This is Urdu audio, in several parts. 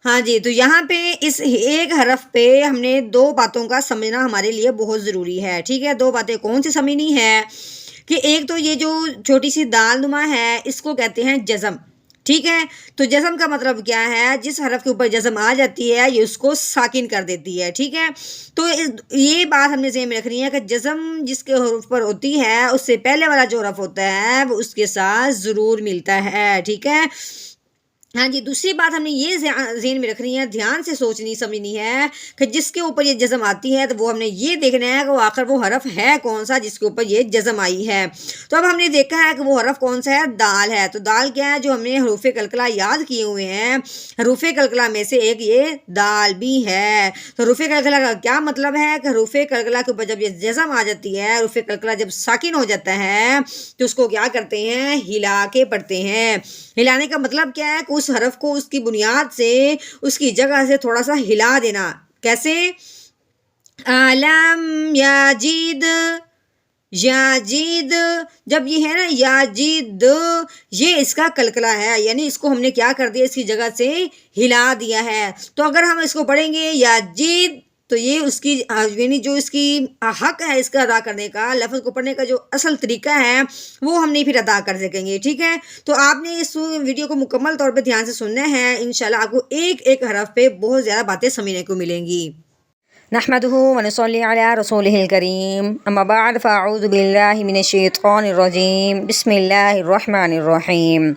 ہاں جی، تو یہاں پہ اس ایک حرف پہ ہم نے دو باتوں کا سمجھنا ہمارے لیے بہت ضروری ہے، ٹھیک ہے؟ دو باتیں کون سی سمجھنی ہے کہ ایک تو یہ جو چھوٹی سی دال نما ہے اس کو کہتے ہیں جزم، ٹھیک ہے؟ تو جزم کا مطلب کیا ہے؟ جس حرف کے اوپر جزم آ جاتی ہے یہ اس کو ساکن کر دیتی ہے، ٹھیک ہے؟ تو یہ بات ہم نے ذہن میں رکھنی ہے کہ جزم جس کے حروف پر ہوتی ہے اس سے پہلے والا جو حرف ہوتا ہے وہ اس کے ساتھ ضرور ملتا ہے، ٹھیک ہے؟ ہاں جی، دوسری بات ہم نے یہ ذہن میں رکھنی ہے، دھیان سے سوچنی سمجھنی ہے کہ جس کے اوپر یہ جزم آتی ہے تو وہ ہم نے یہ دیکھنا ہے کہ وہ آخر وہ حرف ہے کون سا جس کے اوپر یہ جزم آئی ہے۔ تو اب ہم نے دیکھا ہے کہ وہ حرف کون سا ہے، دال ہے۔ تو دال کیا ہے؟ جو ہم نے حروف قلقلہ یاد کیے ہوئے ہیں، حروف قلقلہ میں سے ایک یہ دال بھی ہے۔ تو حروف قلقلہ کا کیا مطلب ہے کہ حروف قلقلہ کے اوپر جب یہ جزم آ جاتی ہے، حروف قلقلہ جب ساکن ہو جاتا ہے تو اس کو کیا کرتے ہیں؟ ہلا کے پڑھتے ہیں۔ ہلانے کا مطلب کیا ہے کہ اس حرف کو اس کی بنیاد سے، اس کی جگہ سے تھوڑا سا ہلا دینا۔ کیسے؟ علم یاجید، یاجید، جب یہ ہے نا یاجید، یہ اس کا قلقلہ ہے، یعنی اس کو ہم نے کیا کر دیا؟ اس کی جگہ سے ہلا دیا ہے۔ تو اگر ہم اس کو پڑھیں گے یاجید تو یہ اس کی یعنی جو اس کی حق ہے اس کا ادا کرنے کا، لفظ کو پڑھنے کا جو اصل طریقہ ہے وہ ہم نہیں پھر ادا کر سکیں گے، ٹھیک ہے؟ تو آپ نے اس ویڈیو کو مکمل طور پہ دھیان سے سننا ہے، انشاءاللہ آپ کو ایک ایک حرف پہ بہت زیادہ باتیں سمجھنے کو ملیں گی۔ نحمده ونصلي على رسوله الكريم، اما بعد فاعوذ باللہ من الشیطان الرجیم، بسم اللہ الرحمن الرحیم۔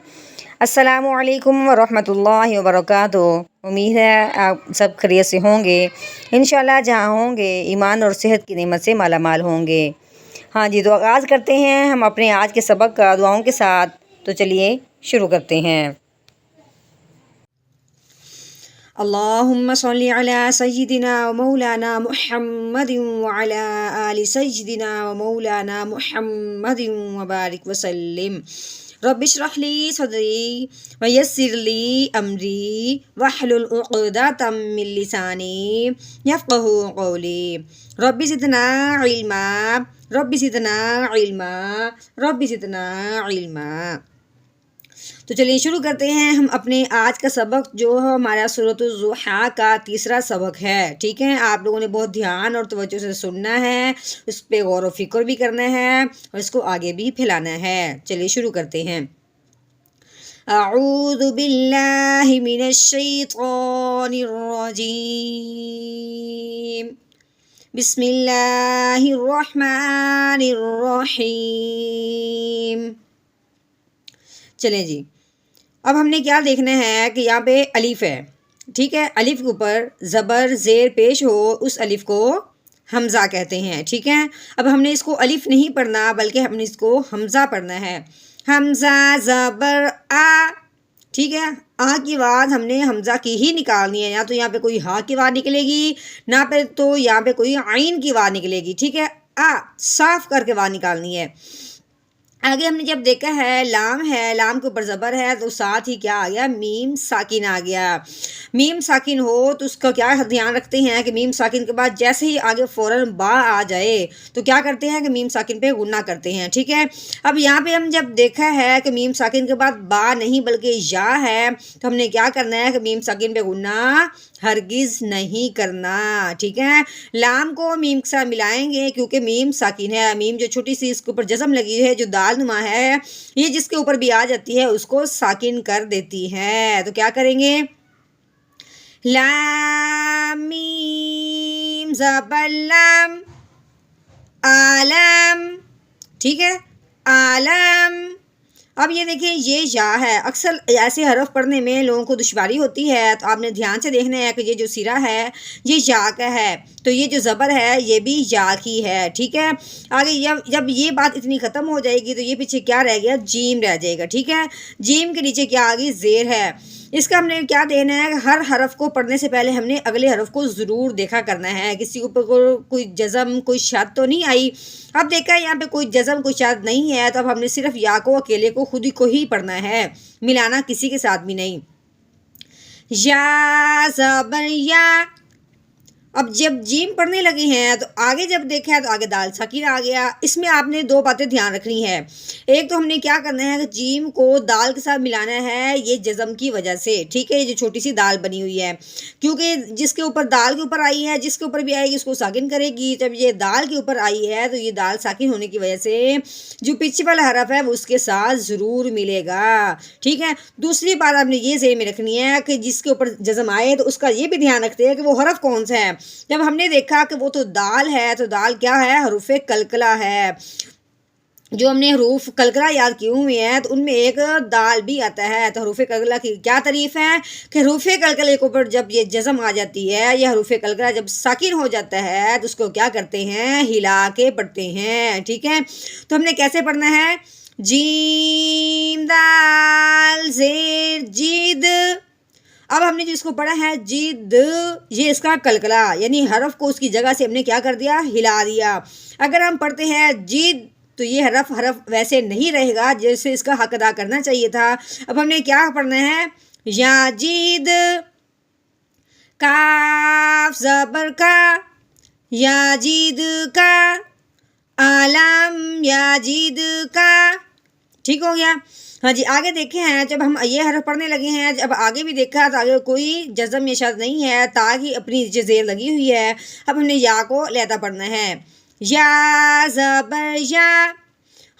السلام علیکم ورحمۃ اللہ وبرکاتہ۔ امید ہے آپ سب خیریت سے ہوں گے، انشاءاللہ جہاں ہوں گے ایمان اور صحت کی نعمت سے مالا مال ہوں گے۔ ہاں جی، تو آغاز کرتے ہیں ہم اپنے آج کے سبق کا دعاؤں کے ساتھ، تو چلیے شروع کرتے ہیں۔ اللہم صلی علی سیدنا و مولانا محمد وعلی آل سیدنا و مولانا محمد وبارک وسلم۔ رب اشرح لی صدری ویسر لی امری واحلل عقدۃ من لسانی یفقہوا قولی۔ رب زدنا علما، رب زدنا علما، رب زدنا علما۔ تو چلیے شروع کرتے ہیں ہم اپنے آج کا سبق، جو ہمارا سورۃ الضحیٰ کا تیسرا سبق ہے، ٹھیک ہے؟ آپ لوگوں نے بہت دھیان اور توجہ سے سننا ہے، اس پہ غور و فکر بھی کرنا ہے اور اس کو آگے بھی پھیلانا ہے۔ چلیے شروع کرتے ہیں۔ اعوذ باللہ من الشیطان الرجیم، بسم اللہ الرحمن الرحیم۔ چلیں جی، اب ہم نے کیا دیکھنا ہے کہ یہاں پہ الف ہے، ٹھیک ہے؟ الف کے اوپر زبر زیر پیش ہو اس الف کو حمزہ کہتے ہیں، ٹھیک ہے؟ اب ہم نے اس کو الف نہیں پڑھنا بلکہ ہم نے اس کو حمزہ پڑھنا ہے۔ حمزہ زبر آ، ٹھیک ہے؟ آ کی آواز ہم نے حمزہ کی ہی نکالنی ہے، یا تو یہاں پہ کوئی ہا کی آواز نکلے گی، نہ پہ تو یہاں پہ کوئی عین کی آواز نکلے گی، ٹھیک ہے؟ آ صاف کر کے آواز نکالنی ہے۔ آگے ہم نے جب دیکھا ہے لام ہے، لام کے اوپر زبر ہے تو ساتھ ہی کیا آ گیا؟ میم ساکن آ گیا۔ میم ساکن ہو تو اس کا کیا دھیان رکھتے ہیں کہ میم ساکن کے بعد جیسے ہی آگے فوراً با آ جائے تو کیا کرتے ہیں کہ میم ساکن پہ غنہ کرتے ہیں، ٹھیک ہے؟ اب یہاں پہ ہم جب دیکھا ہے کہ میم ساکن کے بعد با نہیں بلکہ یا ہے تو ہم نے کیا کرنا ہے کہ میم ساکن پہ غنہ ہرگز نہیں کرنا، ٹھیک ہے؟ لام کو میم کے ساتھ ملائیں گے کیونکہ میم ساکن ہے۔ میم جو چھوٹی سی اس کے اوپر جزم لگی ہے جو دال نما ہے، یہ جس کے اوپر بھی آ جاتی ہے اس کو ساکن کر دیتی ہے۔ تو کیا کریں گے؟ لام میم زبر لام، عالم، ٹھیک ہے؟ عالم۔ اب یہ دیکھیں یہ یا ہے، اکثر ایسے حرف پڑھنے میں لوگوں کو دشواری ہوتی ہے، تو آپ نے دھیان سے دیکھنا ہے کہ یہ جو سرا ہے یہ یا کا ہے، تو یہ جو زبر ہے یہ بھی یا کی ہے، ٹھیک ہے؟ آگے جب یہ بات اتنی ختم ہو جائے گی تو یہ پیچھے کیا رہ گیا؟ جیم رہ جائے گا، ٹھیک ہے؟ جیم کے نیچے کیا آ گئی؟ زیر ہے۔ اس کا ہم نے کیا دینا ہے کہ ہر حرف کو پڑھنے سے پہلے ہم نے اگلے حرف کو ضرور دیکھا کرنا ہے، کسی اوپر کوئی جزم کوئی شد تو نہیں آئی۔ اب دیکھا یہاں پہ کوئی جزم کوئی شد نہیں ہے تو اب ہم نے صرف یا کو اکیلے کو خود ہی کو ہی پڑھنا ہے، ملانا کسی کے ساتھ بھی نہیں۔ یا زبر یا، اب جب جیم پڑھنے لگے ہیں تو آگے جب دیکھا ہے تو آگے دال ساکن آ گیا. اس میں آپ نے دو باتیں دھیان رکھنی ہے. ایک تو ہم نے کیا کرنا ہے کہ جیم کو دال کے ساتھ ملانا ہے، یہ جزم کی وجہ سے. ٹھیک ہے، یہ جو چھوٹی سی دال بنی ہوئی ہے، کیونکہ جس کے اوپر دال کے اوپر آئی ہے، جس کے اوپر بھی آئے گی اس کو ساکن کرے گی. جب یہ دال کے اوپر آئی ہے تو یہ دال ساکن ہونے کی وجہ سے جو پیچھے والا حرف ہے وہ اس کے ساتھ ضرور ملے گا. ٹھیک ہے. دوسری بات آپ نے یہ ذہن میں رکھنی ہے کہ جس کے اوپر جزم آئے تو اس کا یہ بھی دھیان رکھتے ہیں کہ وہ حرف کون سا ہے. جب ہم نے دیکھا کہ وہ تو دال ہے، تو دال کیا ہے؟ حروف قلقلہ ہے. جو ہم نے حروف قلقلہ یاد کیے ہوئے ہیں تو ان میں ایک دال بھی آتا ہے. تو حروف قلقلہ کی کیا تعریف ہے کہ حروف قلقلہ کے اوپر جب یہ جزم آ جاتی ہے، یہ حروف قلقلہ جب ساکن ہو جاتا ہے تو اس کو کیا کرتے ہیں؟ ہلا کے پڑھتے ہیں. ٹھیک ہے. تو ہم نے کیسے پڑھنا ہے؟ جیم دال زیر جید. اب ہم نے جو اس کو پڑھا ہے جید، یہ اس کا قلقلہ، یعنی حرف کو اس کی جگہ سے ہم نے کیا کر دیا؟ ہلا دیا. اگر ہم پڑھتے ہیں جید تو یہ حرف ویسے نہیں رہے گا جیسے اس کا حق ادا کرنا چاہیے تھا. اب ہم نے کیا پڑھنا ہے؟ یا جید، کاف زبر کا، یا جید کا، عالم یا جید کا. ٹھیک ہو گیا. ہاں جی، آگے دیکھیں ہیں جب ہم یہ حرف پڑھنے لگے ہیں، جب آگے بھی دیکھا تو آگے کوئی جزم یا شد نہیں ہے، تاکہ اپنی نیچے زیر لگی ہوئی ہے. اب ہم نے یا کو علیحدہ پڑھنا ہے. یا زبر یا.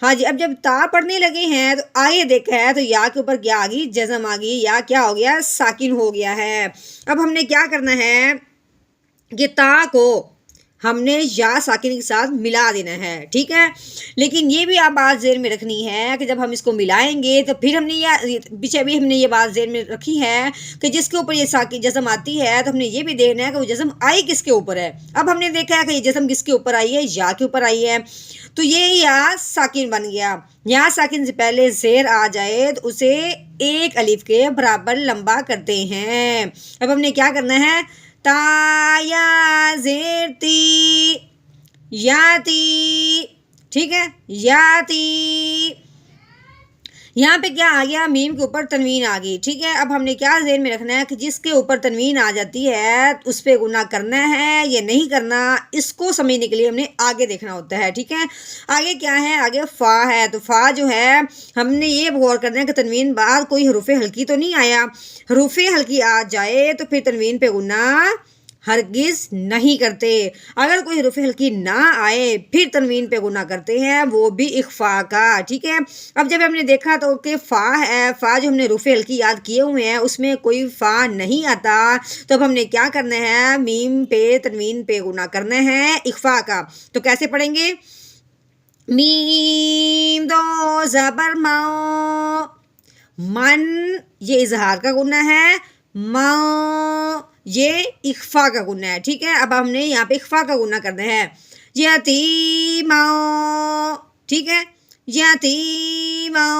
ہاں جی، اب جب تا پڑھنے لگے ہیں تو آگے دیکھا ہے تو یا کے اوپر کیا آ گئی؟ جزم آ گئی. یا کیا ہو گیا؟ ساکن ہو گیا ہے. اب ہم نے کیا کرنا ہے کہ تا کو ہم نے یا ساکن کے ساتھ ملا دینا ہے. ٹھیک ہے. لیکن یہ بھی آپ بات ذہن میں رکھنی ہے کہ جب ہم اس کو ملائیں گے تو پھر ہم نے پیچھے بھی ہم نے یہ بات ذہن میں رکھی ہے کہ جس کے اوپر یہ ساکن جزم آتی ہے تو ہم نے یہ بھی دیکھنا ہے کہ وہ جزم آئی کس کے اوپر ہے. اب ہم نے دیکھا ہے کہ یہ جزم کس کے اوپر آئی ہے؟ یا کے اوپر آئی ہے. تو یہ یا ساکن بن گیا. یا ساکن سے پہلے زیر آ جائے تو اسے ایک الف کے برابر لمبا کرتے ہیں. اب ہم نے کیا کرنا ہے؟ تا یا زیر تی، یاتی. ٹھیک ہے. یاتی. یہاں پہ کیا آ گیا؟ میم کے اوپر تنوین آ گئی. ٹھیک ہے. اب ہم نے کیا ذہن میں رکھنا ہے کہ جس کے اوپر تنوین آ جاتی ہے اس پہ گناہ کرنا ہے یا نہیں کرنا، اس کو سمجھنے کے لیے ہم نے آگے دیکھنا ہوتا ہے. ٹھیک ہے. آگے کیا ہے؟ آگے فا ہے. تو فا جو ہے ہم نے یہ غور کرنا ہے کہ تنوین بعد کوئی حروف ہلکی تو نہیں آیا. حروف ہلکی آ جائے تو پھر تنوین پہ گناہ ہرگز نہیں کرتے. اگر کوئی حروف ہلکی نہ آئے پھر تنوین پہ گناہ کرتے ہیں، وہ بھی اخفا کا. ٹھیک ہے. اب جب ہم نے دیکھا تو کہ فا ہے، فا جو ہم نے حروف ہلکی یاد کیے ہوئے ہیں اس میں کوئی فا نہیں آتا، تو اب ہم نے کیا کرنا ہے؟ میم پہ تنوین پہ گناہ کرنا ہے اخفا کا. تو کیسے پڑھیں گے؟ میم دو زبر ماؤ، من یہ اظہار کا گناہ ہے، ماؤ یہ اخفا کا گناہ ہے. ٹھیک ہے. اب ہم نے یہاں پہ اخفا کا گناہ کرنا ہے. یتیماؤ. ٹھیک ہے. یتیماؤ.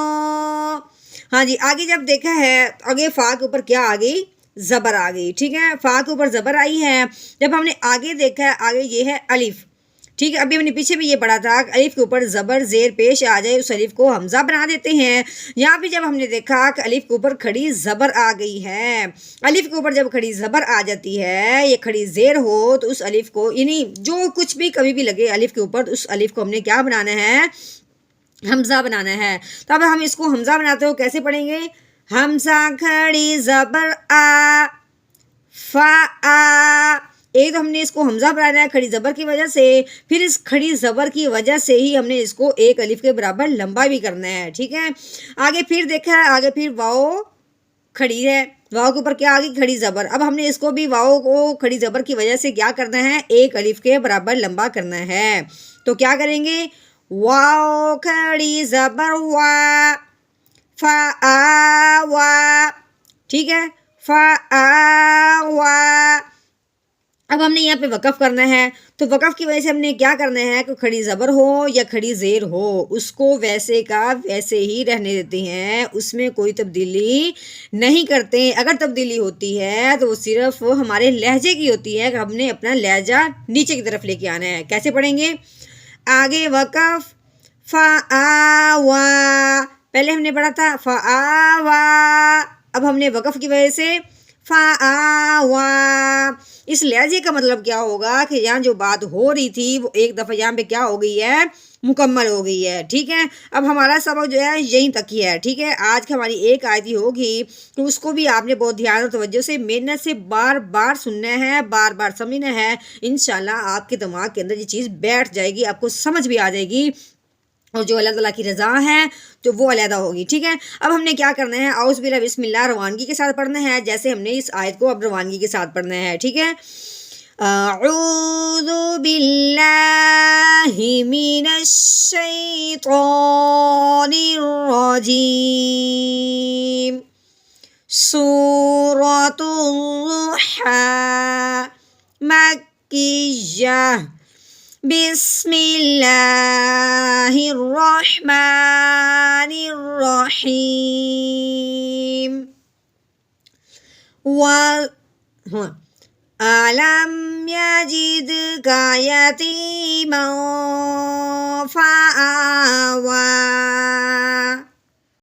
ہاں جی، آگے جب دیکھا ہے آگے فا کے اوپر کیا آ گئی؟ زبر آ گئی. ٹھیک ہے. فا کے اوپر زبر آئی ہے. جب ہم نے آگے دیکھا ہے آگے یہ ہے الف. ٹھیک ہے. ابھی ہم نے پیچھے بھی یہ پڑھا تھا کہ الف کے اوپر زبر زیر پیش آ جائے اس الف کو حمزہ بنا دیتے ہیں. یہاں بھی جب ہم نے دیکھا کہ الف کے اوپر کھڑی زبر آ گئی ہے، الف کے اوپر جب کھڑی زبر آ جاتی ہے، یہ کھڑی زیر ہو تو اس الف کو یعنی جو کچھ بھی کبھی بھی لگے الف کے اوپر تو اس الف کو ہم نے کیا بنانا ہے؟ حمزہ بنانا ہے. تو اب ہم اس کو حمزہ بناتے ہو کیسے پڑھیں گے؟ حمزہ کھڑی زبر آ، فا آ. ایک تو ہم نے اس کو حمزہ بنانا ہے کھڑی زبر کی وجہ سے، پھر اس کھڑی زبر کی وجہ سے ہی ہم نے اس کو ایک الف کے برابر لمبا بھی کرنا ہے. ٹھیک ہے. آگے پھر دیکھا ہے آگے پھر واؤ کھڑی ہے، واؤ کے اوپر کیا آ گئی؟ کھڑی زبر. اب ہم نے اس کو بھی واؤ کو کھڑی زبر کی وجہ سے کیا کرنا ہے؟ ایک الف کے برابر لمبا کرنا ہے. تو کیا کریں گے؟ واؤ کھڑی زبر وا، فا آ وا. ٹھیک ہے. فا آ وا. اب ہم نے یہاں پہ وقف کرنا ہے. تو وقف کی وجہ سے ہم نے کیا کرنا ہے کہ کھڑی زبر ہو یا کھڑی زیر ہو اس کو ویسے کا ویسے ہی رہنے دیتے ہیں، اس میں کوئی تبدیلی نہیں کرتے. اگر تبدیلی ہوتی ہے تو وہ صرف ہمارے لہجے کی ہوتی ہے کہ ہم نے اپنا لہجہ نیچے کی طرف لے کے آنا ہے. کیسے پڑھیں گے؟ آگے وقف فا آ وا، پہلے ہم نے پڑھا تھا فا آ وا. اب ہم نے وقف کی وجہ سے فآوا، اس لہجے کا مطلب کیا ہوگا کہ یہاں جو بات ہو رہی تھی وہ ایک دفعہ یہاں پہ کیا ہو گئی ہے، مکمل ہو گئی ہے، ٹھیک ہے۔ اب ہمارا سبق جو ہے یہیں تک ہی ہے، ٹھیک ہے۔ آج کی ہماری ایک آیت ہی ہوگی تو اس کو بھی آپ نے بہت دھیان اور توجہ سے محنت سے بار بار سننا ہے، بار بار سمجھنا ہے، انشاءاللہ آپ کے دماغ کے اندر یہ چیز بیٹھ جائے گی، آپ کو سمجھ بھی آ جائے گی، اور جو اللہ تعالیٰ کی رضا ہے تو وہ علیحدہ ہوگی، ٹھیک ہے۔ اب ہم نے کیا کرنا ہے، اعوذ باللہ بسم اللہ روانگی کے ساتھ پڑھنا ہے، جیسے ہم نے اس آیت کو اب روانگی کے ساتھ پڑھنا ہے، ٹھیک ہے۔ اعوذ باللہ من الشیطان الرجیم، سورۃ الضحیٰ مکیہ، بسم اللہ الرحمن الرحیم، أَلَمْ يَجِدْكَ يَتِيمًا فَآوَىٰ